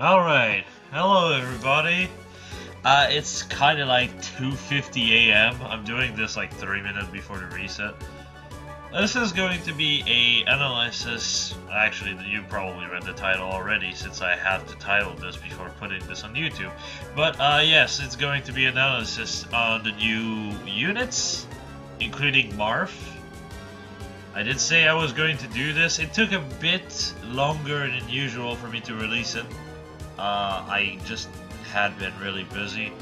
Alright, hello everybody. It's kind of like 2:50 a.m. I'm doing this like 3 minutes before the reset. This is going to be a analysis. Actually, you probably read the title already since I have to title this before putting this on YouTube. But yes, it's going to be analysis on the new units, including Marth. I did say I was going to do this. It took a bit longer than usual for me to release it. I just had been really busy.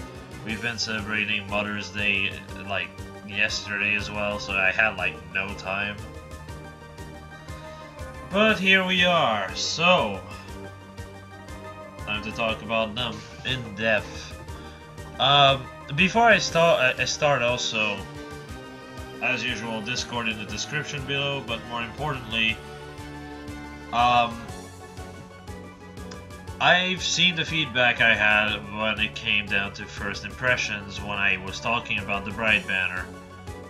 We've been celebrating Mother's Day like yesterday as well, so I had like no time. But here we are. So, time to talk about them in depth. Before I start also, as usual, Discord in the description below, but more importantly, I've seen the feedback I had when it came down to first impressions when I was talking about the Bride banner.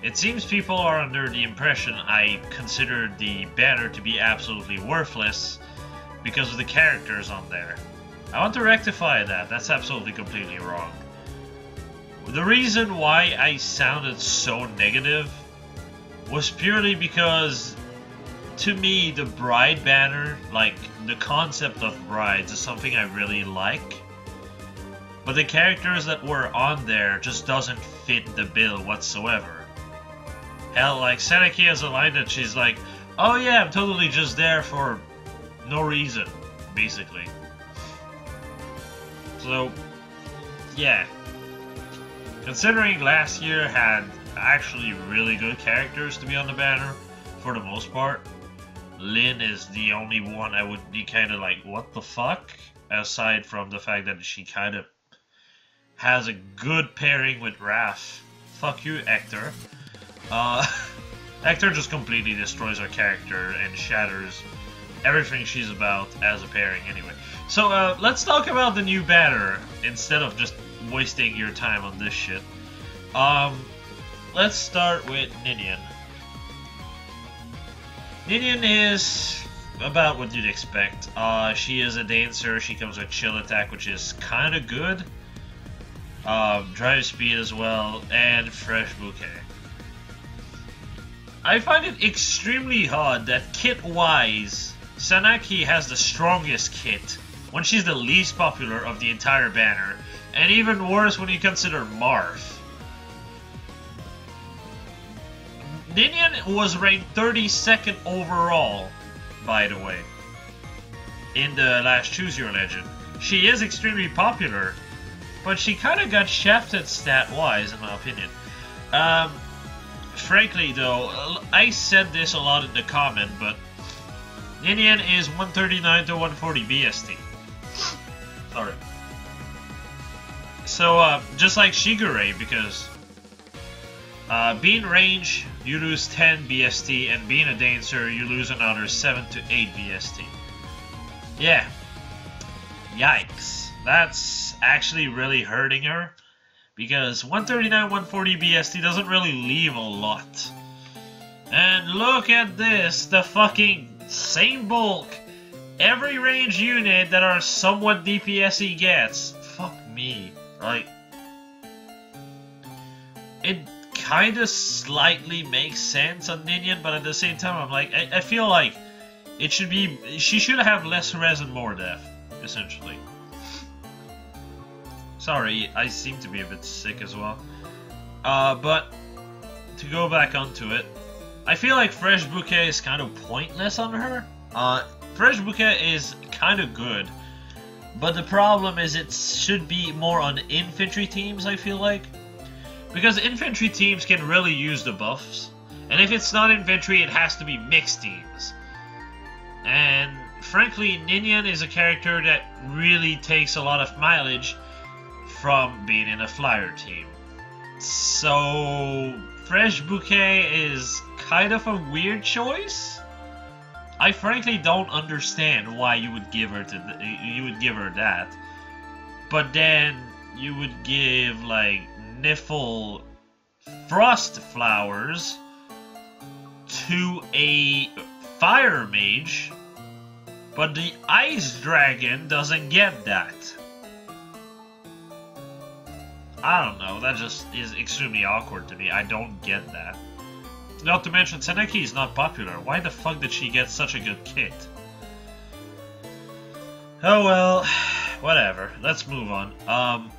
It seems people are under the impression I considered the banner to be absolutely worthless because of the characters on there. I want to rectify that. That's absolutely completely wrong. The reason why I sounded so negative was purely because, to me, the Bride banner, like the concept of brides, is something I really like. But the characters that were on there just doesn't fit the bill whatsoever. Hell, like Seneki has a line that she's like, "Oh yeah, I'm totally just there for no reason," basically. So, yeah. Considering last year had actually really good characters to be on the banner, for the most part, Lynn is the only one I would be kind of like, what the fuck? Aside from the fact that she kind of has a good pairing with Raph. Fuck you, Hector. Hector just completely destroys her character and shatters everything she's about as a pairing anyway. So, let's talk about the new banner instead of just wasting your time on this shit. Let's start with Ninian. Ninian is about what you'd expect. She is a dancer. She comes with chill attack, which is kind of good. Drive speed as well, and fresh bouquet. I find it extremely odd that kit-wise, Sanaki has the strongest kit when she's the least popular of the entire banner, and even worse when you consider Marth. Ninian was ranked 32nd overall, by the way, in the last Choose Your Legend. She is extremely popular, but she kind of got shafted stat-wise, in my opinion. Frankly, though, I said this a lot in the comment, but Ninian is 139 to 140 BST. Sorry. So, just like Shigure, because being range, you lose 10 BST, and being a dancer, you lose another 7 to 8 BST. Yeah. Yikes. That's actually really hurting her, because 139, 140 BST doesn't really leave a lot. And look at this, the fucking same bulk every range unit that are somewhat DPS-y gets. Fuck me. Like, it kind of slightly makes sense on Ninian, but at the same time, I'm like, I feel like it should be, she should have less res and more death, essentially. Sorry, I seem to be a bit sick as well. But to go back onto it, I feel like Fresh Bouquet is kind of pointless on her. Fresh Bouquet is kind of good, but the problem is it should be more on infantry teams, I feel like. Because infantry teams can really use the buffs, and if it's not infantry, it has to be mixed teams. And frankly, Ninian is a character that really takes a lot of mileage from being in a flyer team. So, Fresh Bouquet is kind of a weird choice. I frankly don't understand why you would give her that, but then you would give like Niffle Frost Flowers to a Fire Mage But the Ice Dragon doesn't get that. I don't know, that just is extremely awkward to me. I don't get that. Not to mention, Seneki is not popular. Why the fuck did she get such a good kit? Oh well, whatever. Let's move on.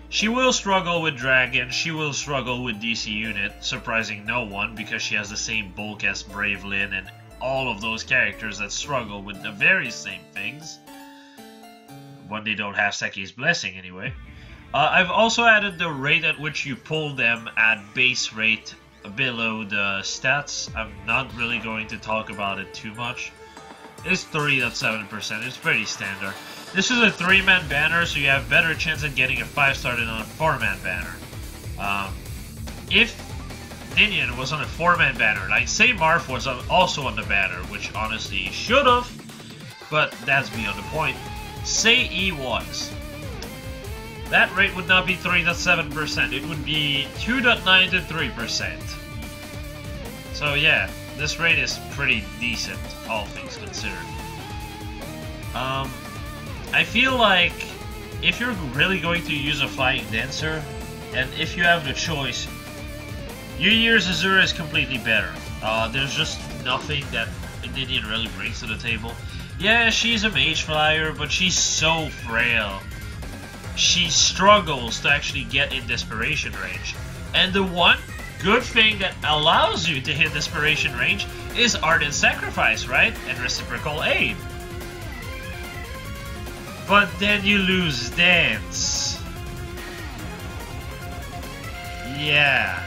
She will struggle with Dragon, she will struggle with DC Unit, surprising no one because she has the same bulk as Brave Lyn and all of those characters that struggle with the very same things. When they don't have Seki's Blessing anyway. I've also added the rate at which you pull them at base rate below the stats. I'm not really going to talk about it too much. It's 3.7%, it's pretty standard. This is a 3-man banner, so you have better chance at getting a 5-star than on a 4-man banner. If Ninian was on a 4-man banner, like say Marth was also on the banner, which honestly he should've, but that's beyond the point. Say he was. That rate would not be 3.7%, it would be 2.9 to 3%. So yeah, this rate is pretty decent, all things considered. I feel like if you're really going to use a Flying Dancer, and if you have the choice, New Year's Azura is completely better. There's just nothing that Ninian really brings to the table. Yeah, she's a Mage Flyer, but she's so frail. She struggles to actually get in Desperation range. And the one good thing that allows you to hit Desperation range is Ardent Sacrifice, right? And Reciprocal Aid. But then you lose Dance. Yeah.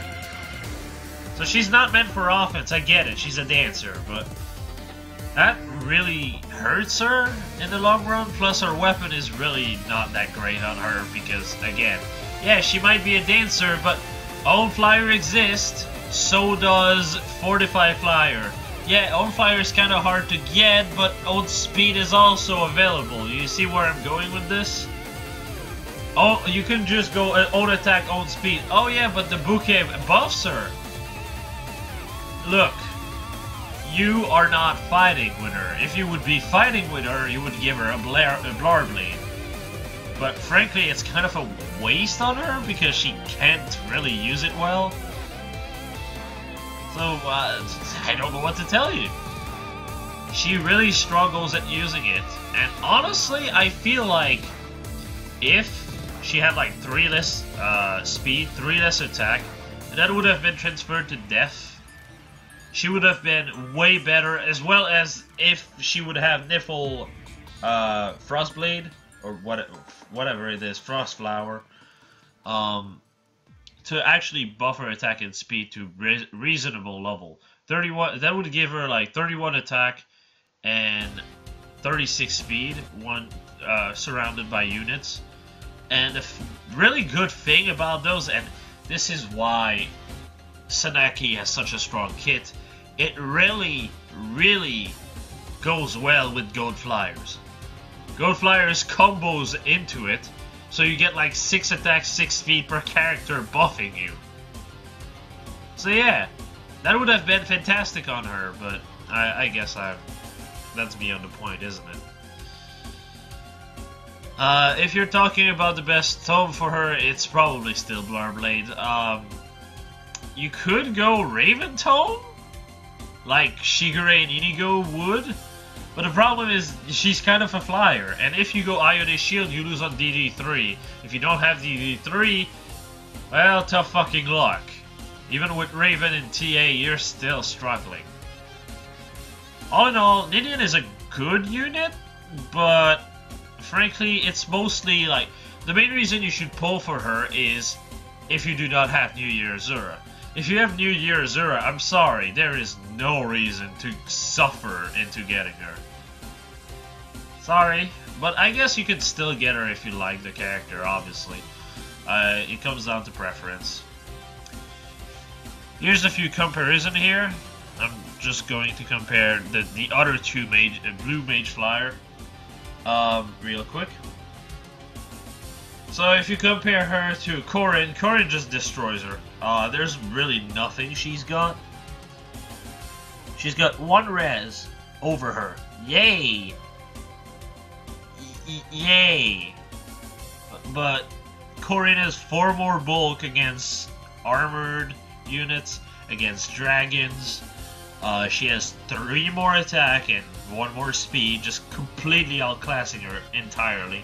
So she's not meant for offense, I get it, she's a dancer, but that really hurts her in the long run. Plus her weapon is really not that great on her because, again, yeah, she might be a dancer, but Own Flyer exists, so does Fortify Flyer. Yeah, Own Flyer is kind of hard to get, but Own Speed is also available. You see where I'm going with this? Oh, you can just go Own Attack, Own Speed. Oh yeah, but the bouquet buffs her. Look, you are not fighting with her. If you would be fighting with her, you would give her a Blar Blade. But frankly, it's kind of a waste on her because she can't really use it well. So, I don't know what to tell you. She really struggles at using it. And honestly, I feel like if she had like 3 less speed, 3 less attack, that would have been transferred to Death. She would have been way better, as well as if she would have Niffle Frostblade, or whatever it is, Frostflower, to actually buff her attack and speed to reasonable level. 31, that would give her like 31 attack and 36 speed, surrounded by units. And the really good thing about those, and this is why Seneki has such a strong kit, it really, really goes well with Gold Flyers. Gold Flyers combos into it, so you get like 6 attack, 6 speed per character buffing you. So yeah, that would have been fantastic on her, but I guess that's beyond the point, isn't it? If you're talking about the best tome for her, it's probably still Blarblade. You could go Raven Tome, like Shigure and Inigo would, but the problem is she's kind of a flyer, and if you go Iode Shield, you lose on DD3. If you don't have DD3, well, tough fucking luck. Even with Raven and TA, you're still struggling. All in all, Ninian is a good unit, but frankly, it's mostly like, the main reason you should pull for her is if you do not have New Year Azura. If you have New Year Azura, I'm sorry, there is no reason to suffer into getting her. Sorry, but I guess you could still get her if you like the character, obviously. It comes down to preference. Here's a few comparison here. I'm just going to compare the other two blue Mage Flyer real quick. So if you compare her to Corrin, Corrin just destroys her. There's really nothing she's got. She's got 1 res over her. Yay! Yay! But Corin has 4 more bulk against armored units, against dragons. She has 3 more attack and 1 more speed, just completely outclassing her entirely.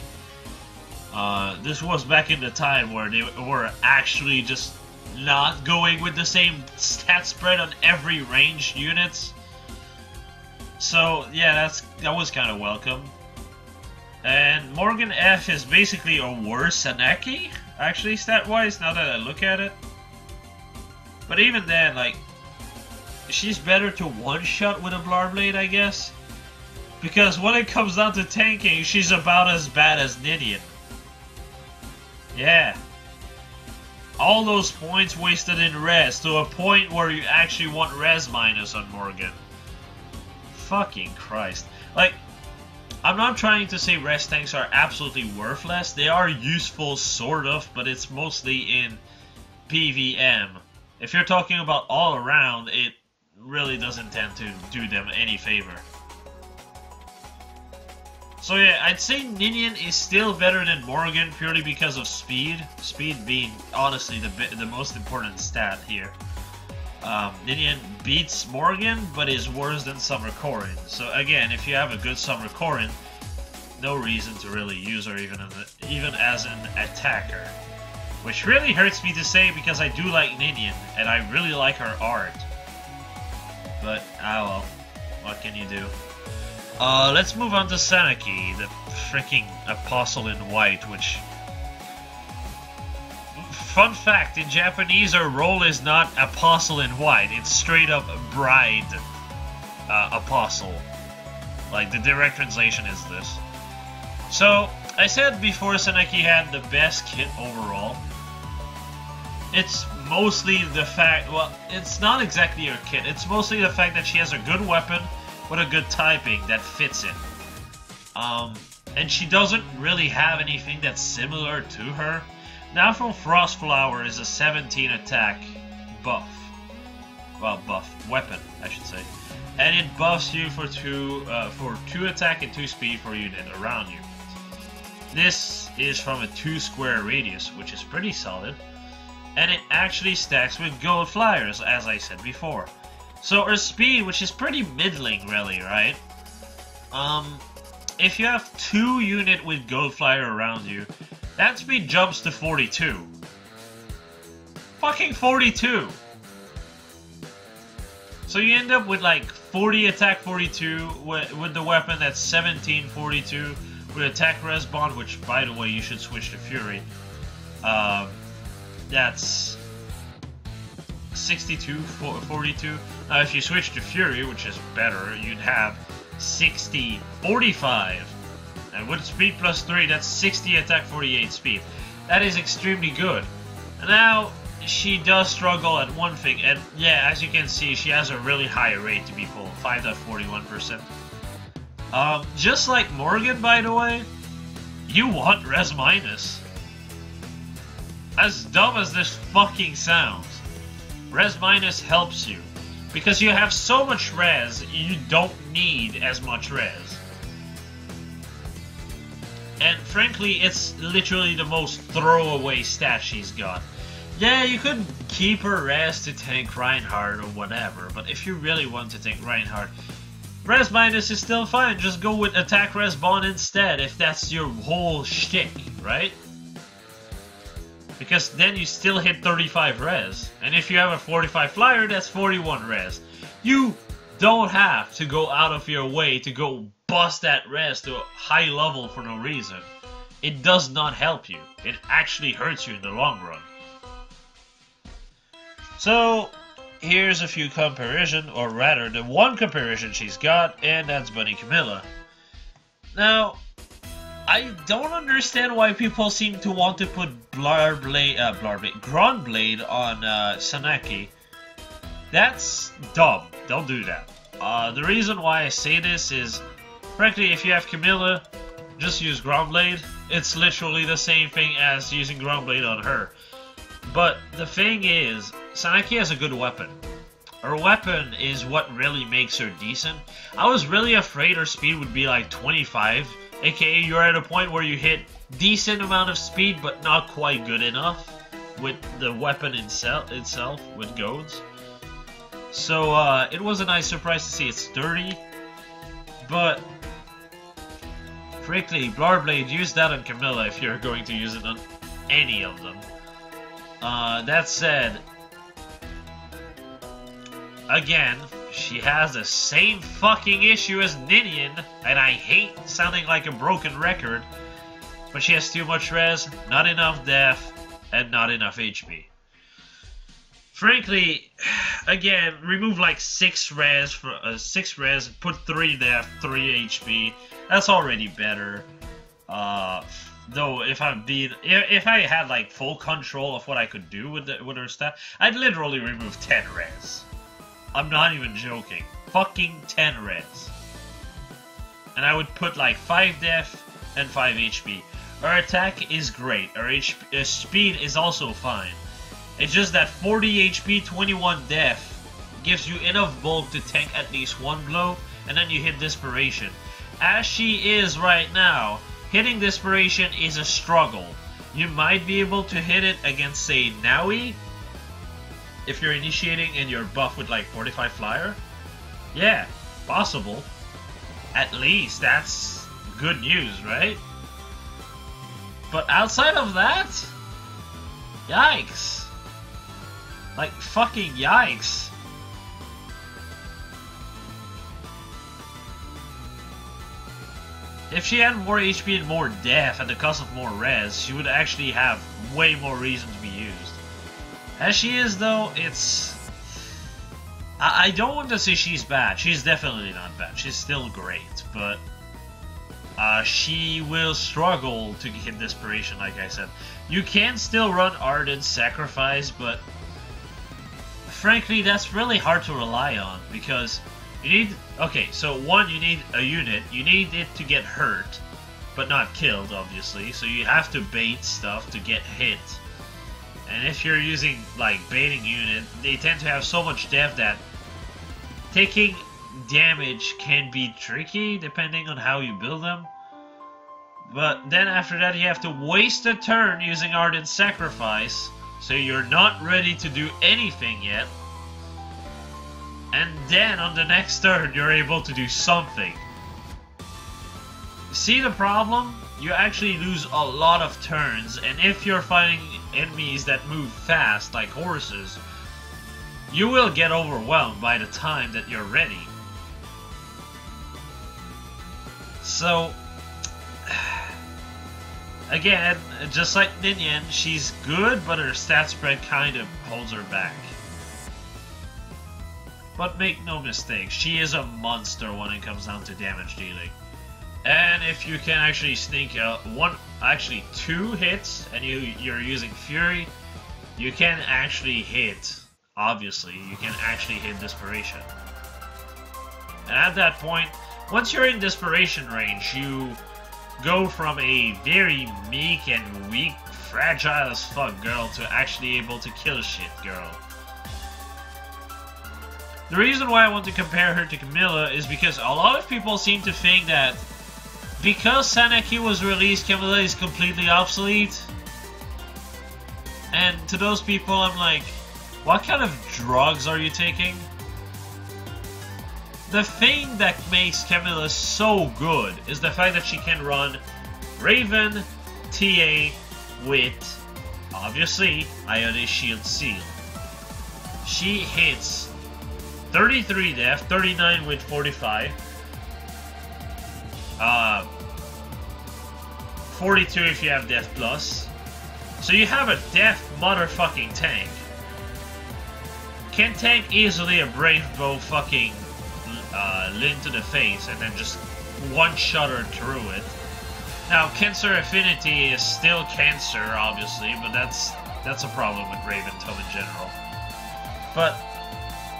This was back in the time where they were actually just not going with the same stat spread on every ranged units. So yeah, that was kind of welcome. And Morgan F is basically a worse Saneki, actually, stat-wise, now that I look at it. But even then, like, she's better to one-shot with a Blarblade, I guess. Because when it comes down to tanking, she's about as bad as Ninian. Yeah. All those points wasted in res, to a point where you actually want res minus on Morgan. Fucking Christ. Like, I'm not trying to say res tanks are absolutely worthless. They are useful, sort of, but it's mostly in PVM. If you're talking about all around, it really doesn't tend to do them any favor. So yeah, I'd say Ninian is still better than Morgan purely because of speed. Speed being, honestly, the most important stat here. Ninian beats Morgan, but is worse than Summer Corin. So again, if you have a good Summer Corin, no reason to really use her even as an attacker. Which really hurts me to say because I do like Ninian, and I really like her art. But, well, what can you do? Let's move on to Saneki, the freaking Apostle in White, which... Fun fact, in Japanese, her role is not Apostle in White, it's straight up Bride Apostle. Like, the direct translation is this. So, I said before Saneki had the best kit overall. It's mostly the fact, well, it's not exactly her kit, it's mostly the fact that she has a good weapon with a good typing that fits it. And she doesn't really have anything that's similar to her. Now from Frostflower is a 17 attack buff. Well, weapon, I should say. And it buffs you for 2 attack and 2 speed for a unit around you. This is from a 2 square radius, which is pretty solid. And it actually stacks with gold flyers, as I said before. So her speed, which is pretty middling really, right? If you have 2 unit with gold flyer around you, that speed jumps to 42. Fucking 42! So you end up with like 40 attack 42 with the weapon that's 17 42 with attack res bond, which by the way you should switch to Fury. That's 62 42. Now if you switch to Fury, which is better, you'd have 60 45. And with speed plus 3, that's 60 attack 48 speed. That is extremely good. And now, she does struggle at one thing, and yeah, as you can see, she has a really high rate to be full, 5.41%. Just like Morgan, by the way, you want res minus. As dumb as this fucking sounds, res minus helps you. Because you have so much res, you don't need as much res. And frankly, it's literally the most throwaway stat she's got. Yeah, you could keep her res to tank Reinhardt or whatever, but if you really want to tank Reinhardt, res minus is still fine. Just go with attack res bond instead if that's your whole shtick, right? Because then you still hit 35 res. And if you have a 45 flyer, that's 41 res. You don't have to go out of your way to go bust that res to a high level for no reason. It does not help you. It actually hurts you in the long run. So, here's a few comparison, or rather the one comparison she's got, and that's Bunny Camilla. Now, I don't understand why people seem to want to put Groundblade on Saneki. That's dumb. Don't do that. The reason why I say this is, frankly, if you have Camilla, just use Groundblade. It's literally the same thing as using Groundblade on her. But the thing is, Saneki has a good weapon. Her weapon is what really makes her decent. I was really afraid her speed would be like 25, aka you're at a point where you hit decent amount of speed but not quite good enough with the weapon itself with goads. So it was a nice surprise to see it's sturdy, but frankly, Blade, use that on Camilla if you're going to use it on any of them. That said, again, she has the same fucking issue as Ninian, and I hate sounding like a broken record, but she has too much res, not enough def, and not enough HP. Frankly, again, remove like 6 res, put 3 def, 3 HP. That's already better. Though if I had like full control of what I could do with her stat, I'd literally remove 10 res. I'm not even joking. Fucking 10 res. And I would put like 5 def and 5 HP. Her attack is great. Her speed is also fine. It's just that 40 HP, 21 def gives you enough bulk to tank at least one blow, and then you hit Desperation. As she is right now, hitting Desperation is a struggle. You might be able to hit it against, say, Naui, if you're initiating and you're buff with like 45 flyer. Yeah, possible. At least that's good news, right? But outside of that, yikes. Like, fucking yikes. If she had more HP and more def at the cost of more res, she would actually have way more reason to be used. As she is, though, it's... I don't want to say she's bad. She's definitely not bad. She's still great, but... she will struggle to hit Desperation, like I said. You can still run Ardent Sacrifice, but... frankly, that's really hard to rely on, because you need... okay, so one, you need a unit. You need it to get hurt, but not killed, obviously. So you have to bait stuff to get hit. And if you're using, like, baiting unit, they tend to have so much def that taking damage can be tricky, depending on how you build them. But then after that, you have to waste a turn using Ardent Sacrifice, so you're not ready to do anything yet. And then on the next turn, you're able to do something. See the problem? You actually lose a lot of turns, and if you're fighting enemies that move fast, like horses, you will get overwhelmed by the time that you're ready. So, again, just like Ninian, she's good, but her stat spread kind of holds her back. But make no mistake, she is a monster when it comes down to damage dealing. And if you can actually sneak two hits, and you're using Fury, you can actually hit, obviously, you can actually hit Desperation. And at that point, once you're in Desperation range, you go from a very meek and weak, fragile as fuck girl to actually able to kill shit girl. The reason why I want to compare her to Camilla is because a lot of people seem to think that because Saneki was released, Camilla is completely obsolete. And to those people, I'm like, what kind of drugs are you taking? The thing that makes Camilla so good is the fact that she can run Raven, TA with, obviously, Ione Shield Seal. She hits 33 def, 39 with 45. 42 if you have Def Plus. So you have a Def motherfucking tank. Can tank easily a Brave Bow fucking Lin to the face and then just one-shot her through it. Now, Cancer Affinity is still Cancer, obviously, but that's a problem with Raven Tome in general. But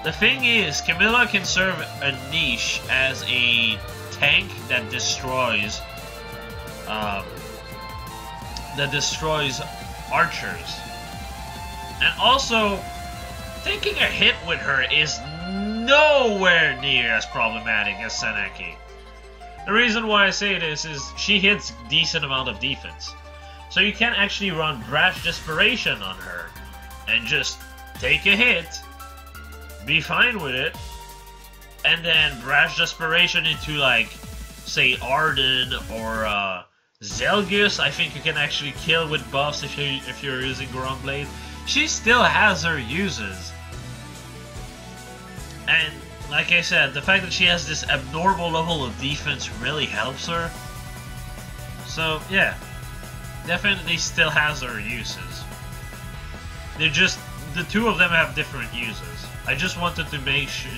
the thing is, Camilla can serve a niche as a tank that destroys archers. And also, taking a hit with her is nowhere near as problematic as Saneki. The reason why I say this is she hits decent amount of defense. So you can actually run Brash Desperation on her and just take a hit, be fine with it, and then Brash Desperation into, like, say Arden or Zelgius. I think you can actually kill with buffs if you're using Gromblade. She still has her uses. And like I said, the fact that she has this abnormal level of defense really helps her. So yeah, definitely still has her uses. They're just, the two of them have different uses. I just wanted to make sure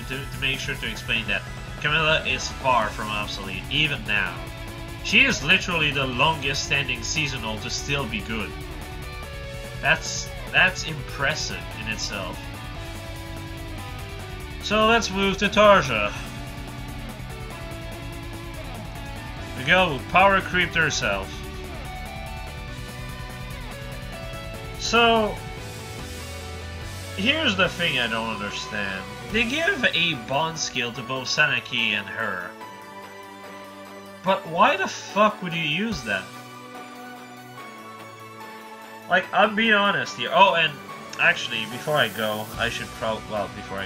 to explain that Camilla is far from obsolete, even now. She is literally the longest standing seasonal to still be good. That's impressive in itself. So let's move to Tarja. The girl who power creeped herself. So here's the thing I don't understand. They give a bond skill to both Saneki and her. But why the fuck would you use that? Like, I'm being honest here. Oh, and actually, before I go, I should before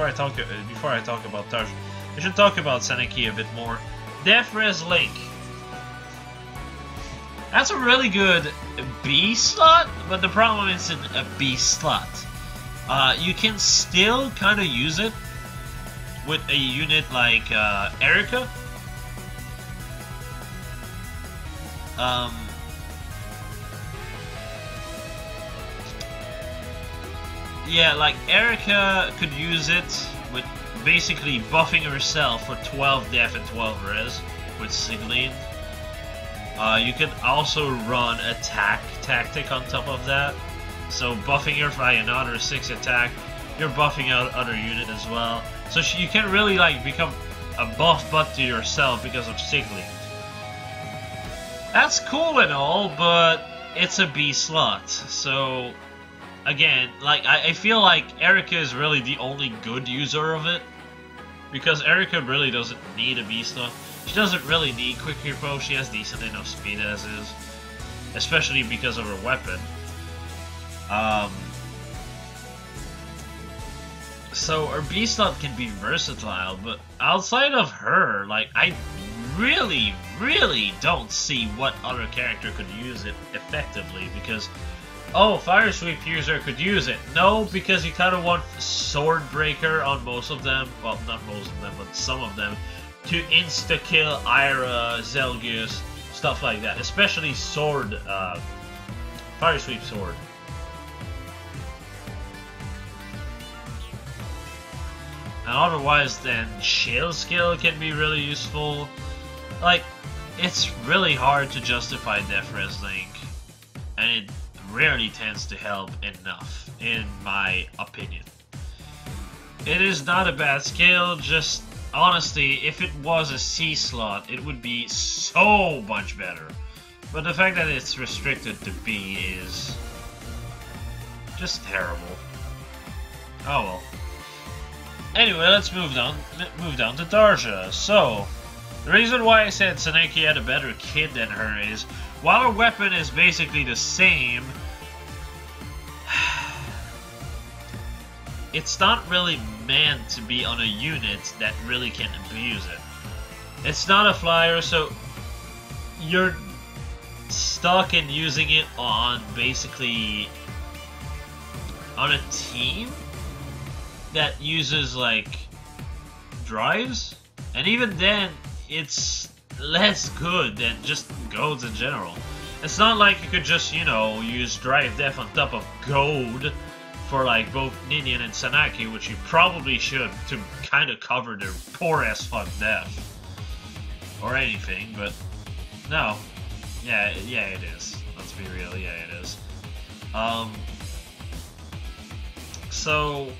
I talk about Tarja, I should talk about Saneki a bit more. Death Res Link. That's a really good B slot, but the problem is in a B slot. You can still kind of use it with a unit like Erica. Yeah, like Erica could use it with basically buffing herself for 12 death and 12 res with Sigline. You could also run attack tactic on top of that. So buffing her by another 6 attack, you're buffing out other unit as well. So you can really like become a buff butt to yourself because of Sigline. That's cool and all, but it's a B slot. So again, like I feel like Erica is really the only good user of it, because Erica really doesn't need a B slot. She doesn't really need quick repo. She has decent enough speed as is, especially because of her weapon. So her B slot can be versatile, but outside of her, like I really don't see what other character could use it effectively, because oh, Fire Sweep user could use it. No, because you kind of want Sword Breaker on most of them. Well, not most of them, but some of them. To insta-kill Ira, Zelgius, stuff like that. Especially Sword, Fire Sweep Sword. And otherwise, then, Chill Skill can be really useful. Like, it's really hard to justify Death Res Link. And it rarely tends to help enough, in my opinion. It is not a bad skill, just honestly, if it was a C slot, it would be so much better. But the fact that it's restricted to B is just terrible. Oh well. Anyway, let's move down to Tarja. So, the reason why I said Saneki had a better kit than her is, while her weapon is basically the same, it's not really meant to be on a unit that really can abuse it. It's not a flyer, so you're stuck in using it on basically on a team that uses like drives, and even then it's less good than just goads in general. It's not like you could just, you know, use drive def on top of goad for like both Ninian and Sanaki, which you probably should to kind of cover their poor as fuck def or anything, but no. Yeah, it is. Let's be real, yeah, it is. So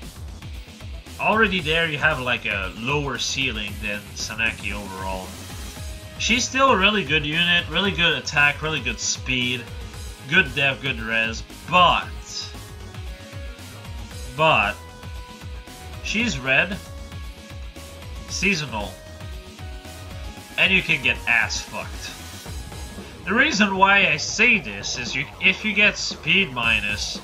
already there you have like a lower ceiling than Sanaki overall. She's still a really good unit, really good attack, really good speed, good def, good res, but she's red, seasonal, and you can get ass fucked. The reason why I say this is if you get speed minus,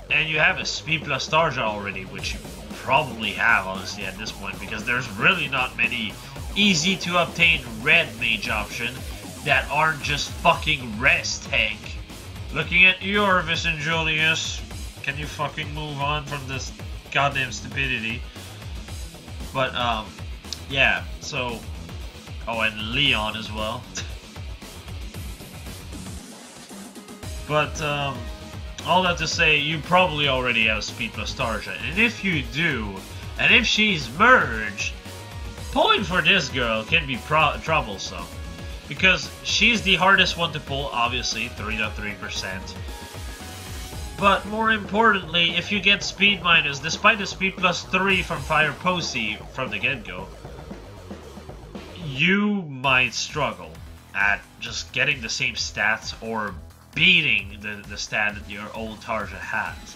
and you have a speed plus Tarja already, which you probably have honestly at this point, because there's really not many easy to obtain red mage option that aren't just fucking rest tank. Looking at you, Orvis and Julius, can you fucking move on from this goddamn stupidity? But yeah, so, oh, and Leon as well. But all that to say, you probably already have speed plus Tarja, and if you do, and if she's merged, pulling for this girl can be troublesome, because she's the hardest one to pull, obviously, 3.3%. But more importantly, if you get speed minus, despite the speed plus 3 from Fire Posey from the get-go, you might struggle at just getting the same stats or beating the stat that your old Tarja has.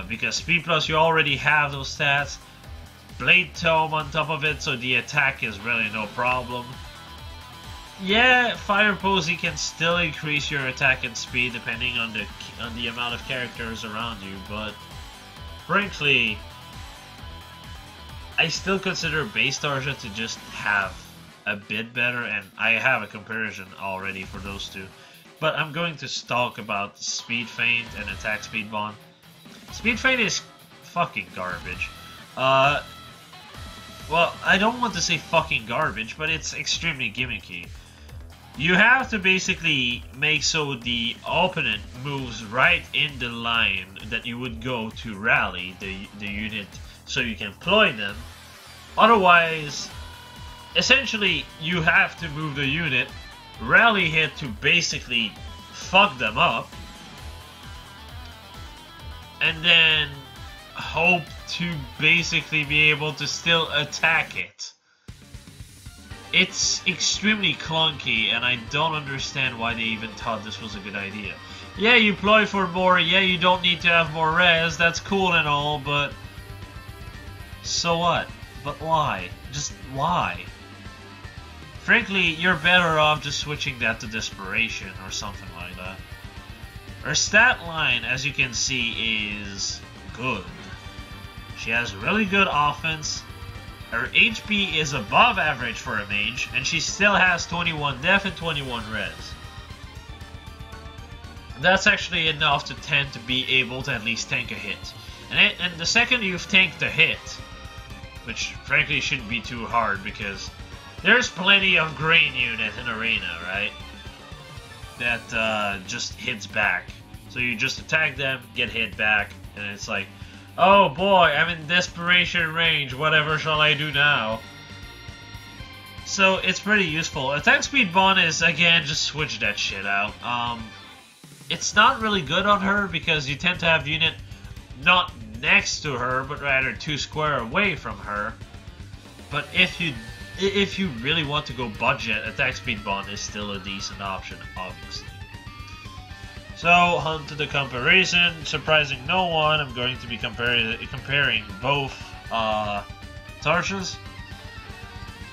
Because speed plus, you already have those stats. Blade Tome on top of it, so the attack is really no problem. Yeah, Fire Posey can still increase your attack and speed depending on the amount of characters around you, but frankly, I still consider base Tarja to just have a bit better, and I have a comparison already for those two. But I'm going to talk about Speed Feint and Attack Speed Bond. Speed Feint is fucking garbage. Well, I don't want to say fucking garbage, but it's extremely gimmicky. You have to basically make so the opponent moves right in the line that you would go to rally the unit so you can ploy them. Otherwise, essentially, you have to move the unit, rally hit to basically fuck them up, and then hope to basically be able to still attack it. It's extremely clunky, and I don't understand why they even thought this was a good idea. Yeah, you ploy for more, yeah, you don't need to have more res, that's cool and all, but so what? But why? Just why? Frankly, you're better off just switching that to Desperation or something like that. Her stat line, as you can see, is good. She has really good offense. Her HP is above average for a mage, and she still has 21 def and 21 res. That's actually enough to tend to be able to at least tank a hit. And the second you've tanked a hit, which frankly shouldn't be too hard because there's plenty of grain unit in Arena, right? That just hits back. So you just attack them, get hit back, and it's like, oh boy, I'm in desperation range, whatever shall I do now? So it's pretty useful. Attack speed bond is, again, just switch that shit out. It's not really good on her because you tend to have unit not next to her, but rather 2 square away from her. But if you really want to go budget, attack speed bond is still a decent option, obviously. So, on to the comparison. Surprising no one, I'm going to be comparing both Tarjas.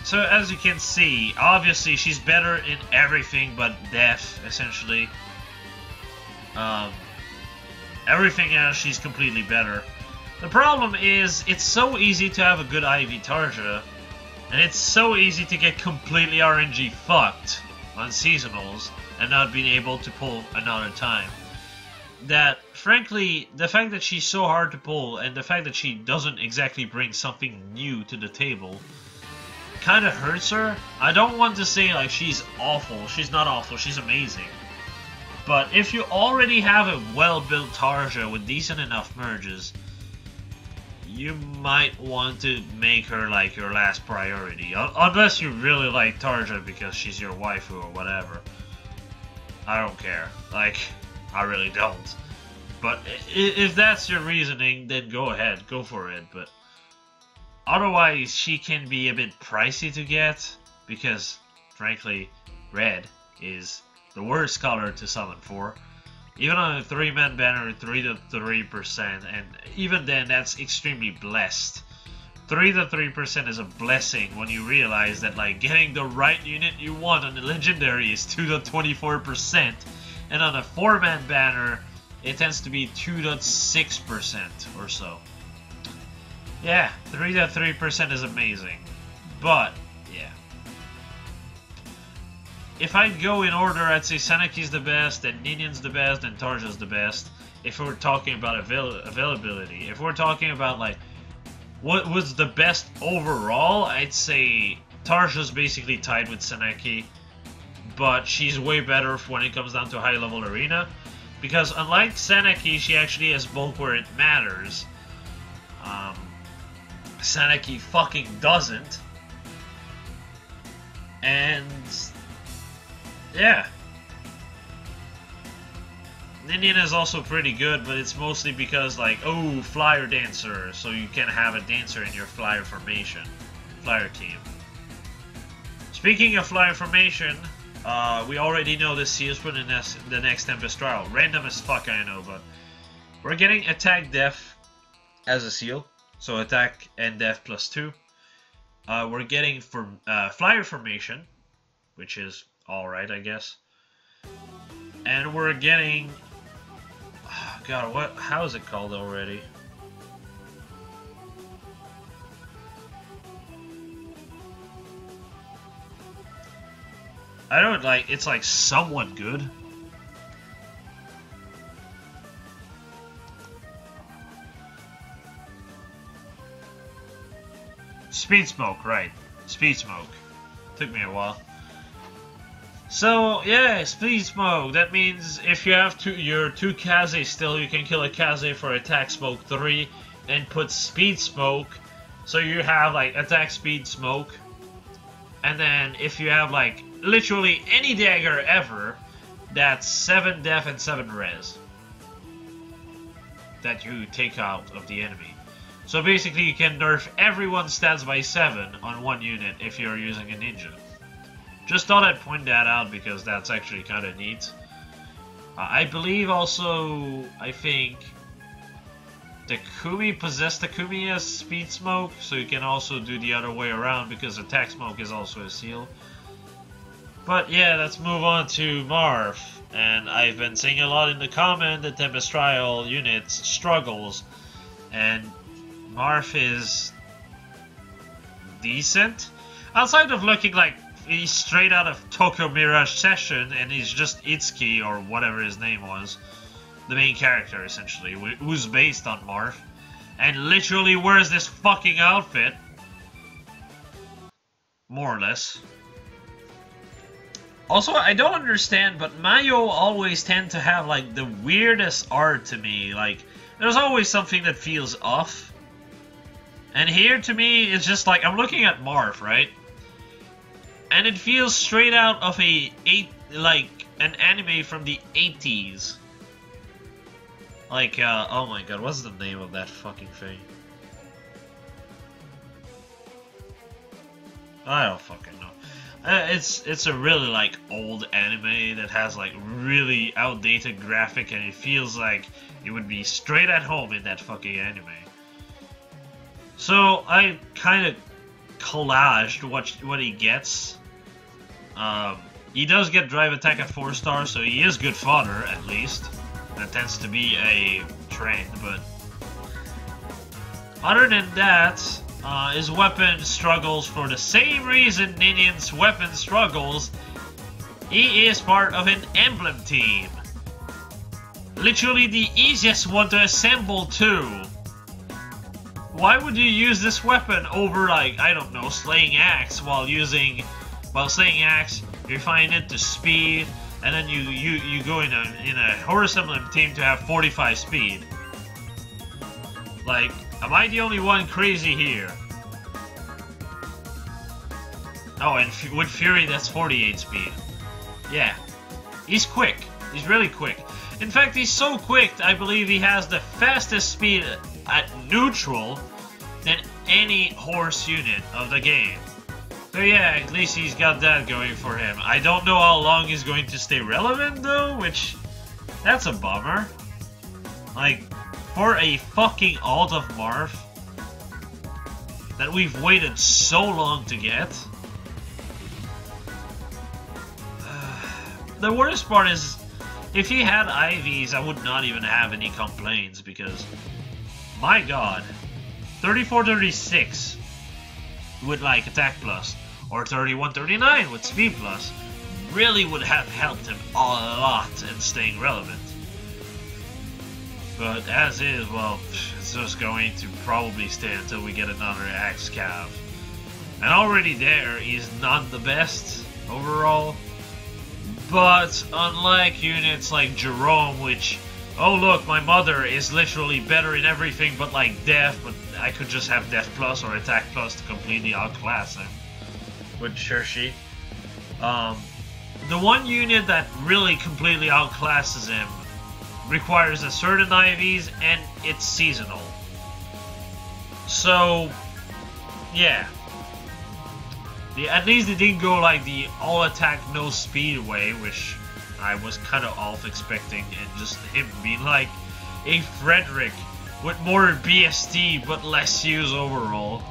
So, as you can see, obviously she's better in everything but def, essentially. Everything else, she's completely better. The problem is, it's so easy to have a good IV Tarja, and it's so easy to get completely RNG fucked on seasonals and not being able to pull another time, that frankly the fact that she's so hard to pull and the fact that she doesn't exactly bring something new to the table kind of hurts her. I don't want to say like she's awful, she's not awful, she's amazing, but if you already have a well-built Tarja with decent enough merges, you might want to make her like your last priority, unless you really like Tarja because she's your waifu or whatever. I don't care. Like, I really don't. But if that's your reasoning, then go ahead, go for it. But otherwise, she can be a bit pricey to get because, frankly, red is the worst color to summon for. Even on a 3-man banner, 3 to 3%, and even then, that's extremely blessed. 3 to 3% is a blessing when you realize that like getting the right unit you want on the legendary is 2 to 24%, and on a 4-man banner it tends to be 2.6% or so. Yeah, 3 to 3% is amazing, but yeah. If I'd go in order, I'd say Seneki's the best, then Ninion's the best, then Tarja's the best. If we're talking about availability, if we're talking about like what was the best overall, I'd say Tarja's basically tied with Seneki, but she's way better when it comes down to high level arena, because unlike Seneki, she actually has bulk where it matters. Seneki fucking doesn't, and yeah. Ninian is also pretty good, but it's mostly because, like, oh, flyer dancer, so you can have a dancer in your flyer formation, flyer team. Speaking of flyer formation, we already know the seals for the next Tempest Trial. Random as fuck, I know, but we're getting attack def as a seal, so attack and def +2. We're getting flyer formation, which is alright, I guess. And we're getting... Oh, God, how is it called already? I don't like... It's like somewhat good. Speed Smoke, right. Speed Smoke. Took me a while. So, yeah, Speed Smoke. That means if you have your 2 Kaze still, you can kill a Kaze for Attack Smoke 3 and put Speed Smoke. So you have, like, Attack Speed Smoke. And then if you have, like, literally any dagger ever, that's 7 def and 7 res that you take out of the enemy. So basically you can nerf everyone's stats by 7 on 1 unit if you're using a ninja. Just thought I'd point that out because that's actually kind of neat. I believe also, I think, Takumi, possessed Takumi has Speed Smoke, so you can also do the other way around because Attack Smoke is also a seal. But yeah, let's move on to Marth. And I've been saying a lot in the comment that Tempest Trial units struggles, and Marth is decent. Outside of looking like he's straight out of Tokyo Mirage Session and he's just Itsuki or whatever his name was, the main character essentially, who's based on Marth, and literally wears this fucking outfit, more or less. Also, I don't understand, but Mayo always tend to have like the weirdest art to me. Like, there's always something that feels off. And here to me, it's just like, I'm looking at Marth, right? And it feels straight out of an anime from the 80s. Like, oh my god, what's the name of that fucking thing? I don't fucking know. It's a really, like, old anime that has, like, really outdated graphic, and it feels like it would be straight at home in that fucking anime. So, I kind of collaged what he gets. He does get drive attack at 4 stars, so he is good fodder, at least. That tends to be a trend, but other than that, his weapon struggles for the same reason Ninion's weapon struggles. He is part of an emblem team. Literally the easiest one to assemble too. Why would you use this weapon over, like, I don't know, Slaying Axe, while Slaying Axe, you refine it to speed, and then you go in a Horus Emblem team to have 45 speed. Like, am I the only one crazy here? Oh, and with Fury, that's 48 speed. Yeah. He's quick. He's really quick. In fact, he's so quick, I believe he has the fastest speed at neutral than any horse unit of the game. So yeah, at least he's got that going for him. I don't know how long he's going to stay relevant though, which, that's a bummer. Like, for a fucking alt of Marth, that we've waited so long to get. The worst part is, if he had IVs, I would not even have any complaints, because, my god, 34-36 with like attack plus, or 31-39 with speed plus, really would have helped him a lot in staying relevant. But as is, well, it's just going to probably stay until we get another Axe Cav. And already there, he's not the best overall. But unlike units like Jerome, which, oh look, my mother is literally better in everything but like Death, but I could just have Death Plus or Attack Plus to completely outclass him with Shershi. The one unit that really completely outclasses him requires a certain IVs, and it's seasonal. So, yeah. At least they didn't go like the all attack no speed way, which I was kind of off expecting, and just him being like a Frederick with more BST but less use overall.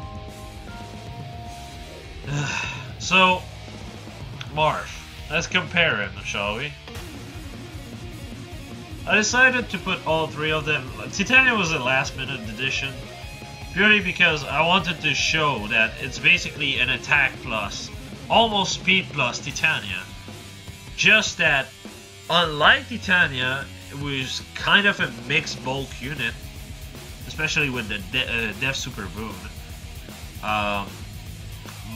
So, Marth, let's compare him, shall we? I decided to put all three of them. Titania was a last minute addition, purely because I wanted to show that it's basically an attack plus, almost speed plus Titania. Just that, unlike Titania, it was kind of a mixed bulk unit, especially with the Def Super Boon.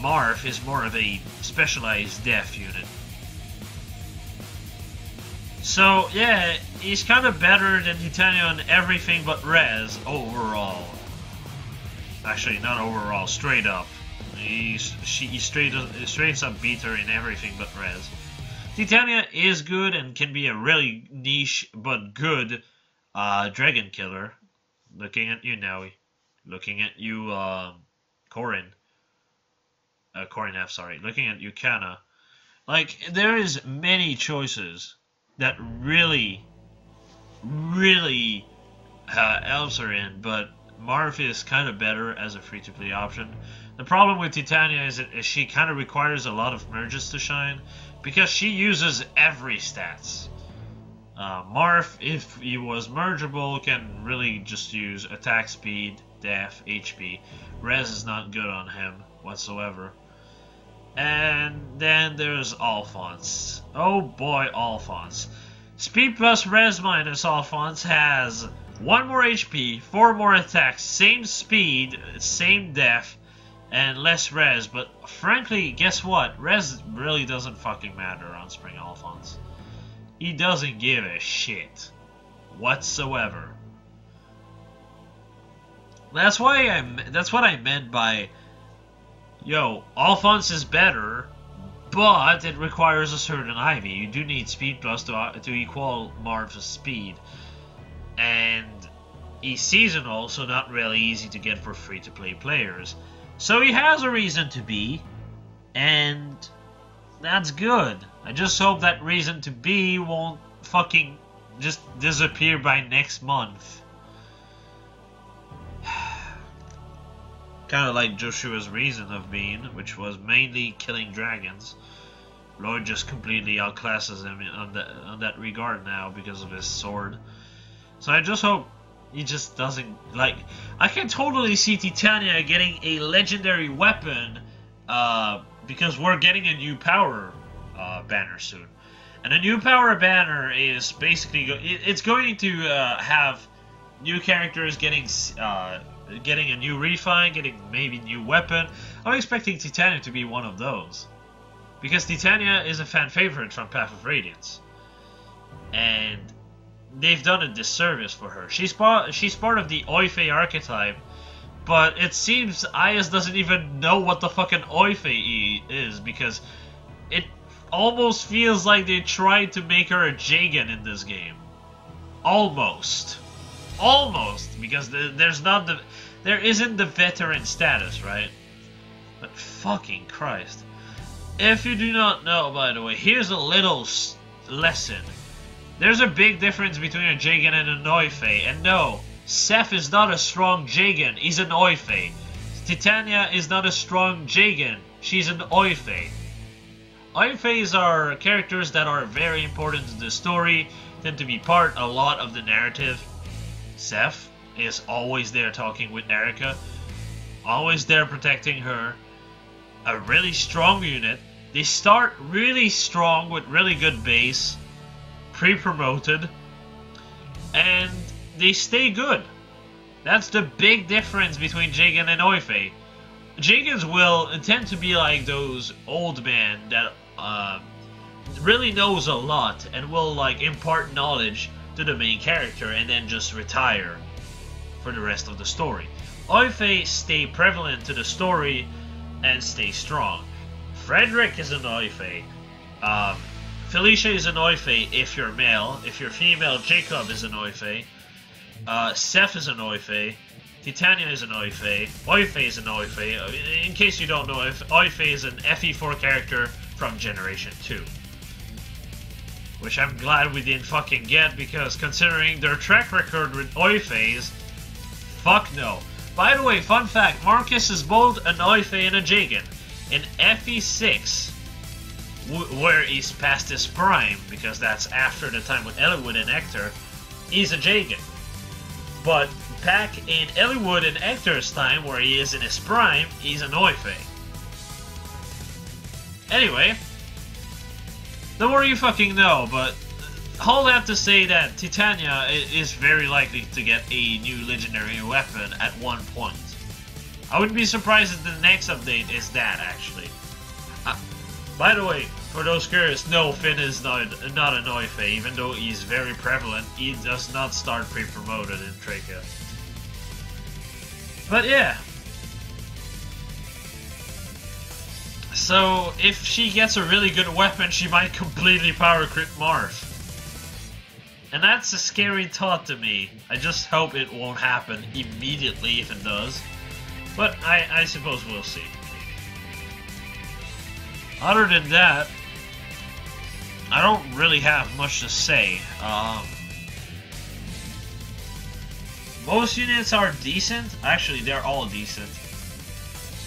Marth is more of a specialized Def unit. So, yeah, he's kind of better than Titania on everything but res overall. Actually, not overall, straight up. He straight up beat her in everything but res. Titania is good and can be a really niche but good dragon killer. Looking at you, Naui. Looking at you, Corin. Corin F, sorry. Looking at you, Kana. Like, there is many choices that really helps her in, but Marth is kind of better as a free-to-play option. The problem with Titania is that she kind of requires a lot of merges to shine, because she uses every stats. Marth, if he was mergeable, can really just use attack speed, def, HP. Res is not good on him whatsoever. And then there's Alphonse. Oh boy, Alphonse. Speed plus res minus Alphonse has 1 more HP, 4 more attacks, same speed, same def, and less res. But frankly, guess what? Res really doesn't fucking matter on Spring Alphonse. He doesn't give a shit whatsoever. That's what I meant by, yo, Alphonse is better, but it requires a certain IV. You do need speed plus to equal Marth's speed. And he's seasonal, so not really easy to get for free-to-play players. So he has a reason to be, and that's good. I just hope that reason to be won't fucking just disappear by next month. Kind of like Joshua's reason of being, which was mainly killing dragons. Lloyd just completely outclasses him on that regard now because of his sword. So I just hope he just doesn't, like, I can totally see Titania getting a legendary weapon because we're getting a new power banner soon. And a new power banner is basically, it's going to have new characters getting a new refine, getting maybe new weapon. I'm expecting Titania to be one of those, because Titania is a fan favorite from Path of Radiance, and they've done a disservice for her. She's part of the Oife archetype, but it seems Ayas doesn't even know what the fucking Oife is, because it almost feels like they tried to make her a Jagan in this game. Almost, because there isn't the veteran status, right? But fucking Christ. If you do not know, by the way, here's a little lesson. There's a big difference between a Jagan and an Oife, and no, Seth is not a strong Jagan, he's an Oife. Titania is not a strong Jagan, she's an Oife. Oifes are characters that are very important to the story, tend to be part a lot of the narrative. Seth is always there talking with Erica, always there protecting her. A really strong unit. They start really strong with really good base, pre-promoted, and they stay good. That's the big difference between Jagan and Oife. Jagans will tend to be like those old men that really knows a lot and will like impart knowledge to the main character and then just retire for the rest of the story. Oife stay prevalent to the story and stay strong. Frederick is an Oife. Felicia is an Oife if you're male. If you're female, Jacob is an Oife. Seth is an Oife. Titania is an Oife. Oife is an Oife. In case you don't know, Oife is an FE4 character from Generation 2. Which I'm glad we didn't fucking get, because considering their track record with Oifes, fuck no. By the way, fun fact, Marcus is both an Oife and a Jagan. In FE6, where he's past his prime, because that's after the time with Eliwood and Hector, he's a Jagan. But back in Eliwood and Hector's time, where he is in his prime, he's an Oife. Anyway, the more you fucking know, but all that to say that Titania is very likely to get a new legendary weapon at one point. I wouldn't be surprised if the next update is that, actually. By the way, for those curious, no, Finn is not an Oife, even though he's very prevalent. He does not start pre-promoted in Treka. But yeah. So, if she gets a really good weapon, she might completely power crit Marth. And that's a scary thought to me. I just hope it won't happen immediately if it does. But I suppose we'll see. Other than that, I don't really have much to say. Most units are decent. Actually, they're all decent.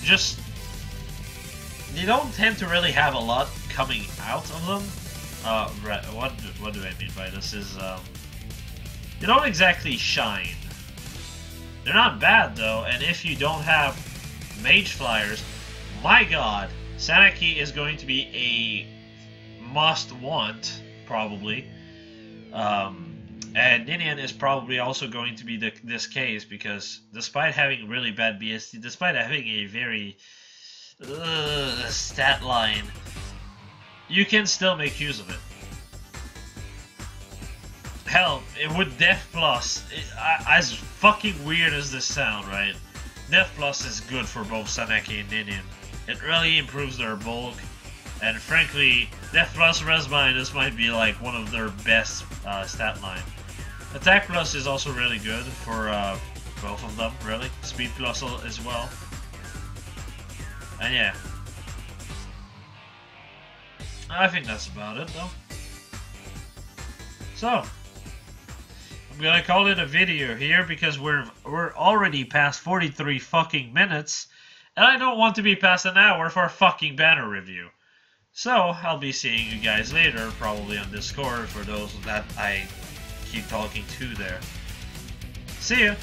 Just, they don't tend to really have a lot coming out of them. What do I mean by this is, they don't exactly shine. They're not bad though, and if you don't have mage flyers, my god, Sanaki is going to be a must-want, probably. And Ninian is probably also going to be this case, because despite having really bad BST, despite having a very stat line, you can still make use of it. Hell, with Death Plus, as fucking weird as this sound, right? Death Plus is good for both Sanaki and Ninian. It really improves their bulk, and frankly, Death Plus Res Minus might be like one of their best stat line. Attack Plus is also really good for both of them, really. Speed Plus as well. And yeah. I think that's about it, though. So, I'm gonna call it a video here because we're already past 43 fucking minutes, and I don't want to be past an hour for a fucking banner review. So, I'll be seeing you guys later, probably on Discord, for those that I keep talking to there. See ya!